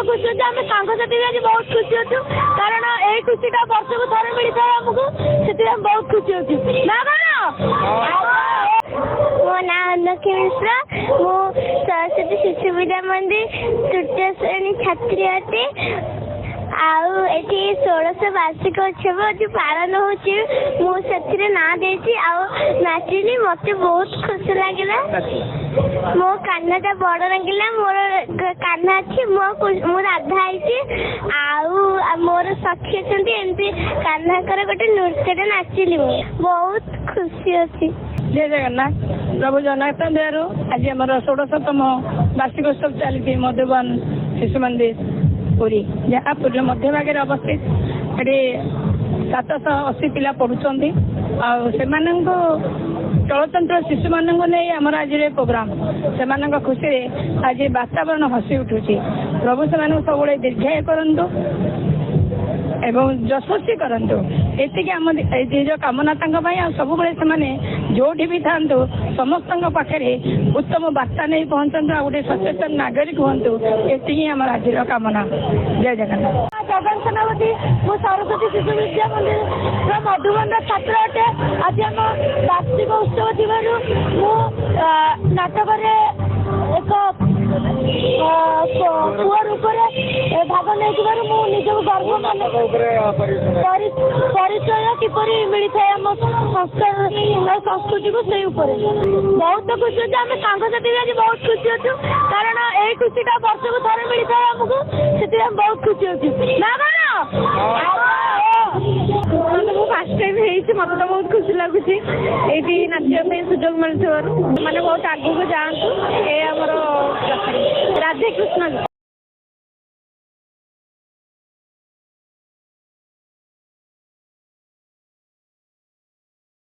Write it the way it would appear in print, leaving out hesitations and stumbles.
खुशी अच्छे आम सांगसाथी भी आज बहुत खुशी अच्छु कारण यही खुशीटा वर्ष को थे मिलता है आमको से बहुत खुशी अच्छी ना मो ना अन्नखी मिश्रा मो सरस्वती शिशु विद्या मंदिर तृतीय श्रेणी छात्री अटे आठी 1600 वार्षिक उत्सव जो पालन हो ना देती नाचिली मत बहुत खुशी लगे मो कानटा बड़ रंगिला मोर काना अच्छी मो राधा आई मोर सखी अच्छा एमती कान्हाकर गोटे नृत्य नाचिली बहुत खुशी अच्छी। जय जगन्नाथ प्रभु जगन्नाथ दयारू आज आम 16तम वार्षिक उत्सव चली मधुबन शिशु मंदिर पुरी जहाँ पुरी मध्य भागे अवस्थित ये 780 पिला पढ़ुं से चलतंत्र शिशु मानक नहीं आमर आज प्रोग्राम से खुशी आज वातावरण हसी उठू प्रभु से सब दीर्घायु करूँ एवं यशस्वी करंतु एतिक आम जो कामना सब से जो भी था समस्त पाखे उत्तम वार्ता नहीं पहुँचतु गोटे सचेतन नागरिक हूँ ये आम आज कामना। जय जगन्नाथ। जगन सेनापति मो सरस्वती शिशु विद्या मंदिर मधुबन छात्र अटे आज आम वार्षिक उत्सव थी नाटक एक पुआ रूप भाग नहीं निजक गर्व मान परिचय किपरि मिलता है आम संस्कृति को से बहुत खुशी अच्छे आम सांगसाथी भी आज बहुत खुशी अच्छु कारण यही खुशीटा वर्ष को थे मिलता है आमको से बहुत खुशी अच्छी ना फास्ट टाइम मत तो बहुत खुशी लगुच ये नाचने सुजोग मिलता मैंने बहुत आगे को जातु ये आमर राधे कृष्ण।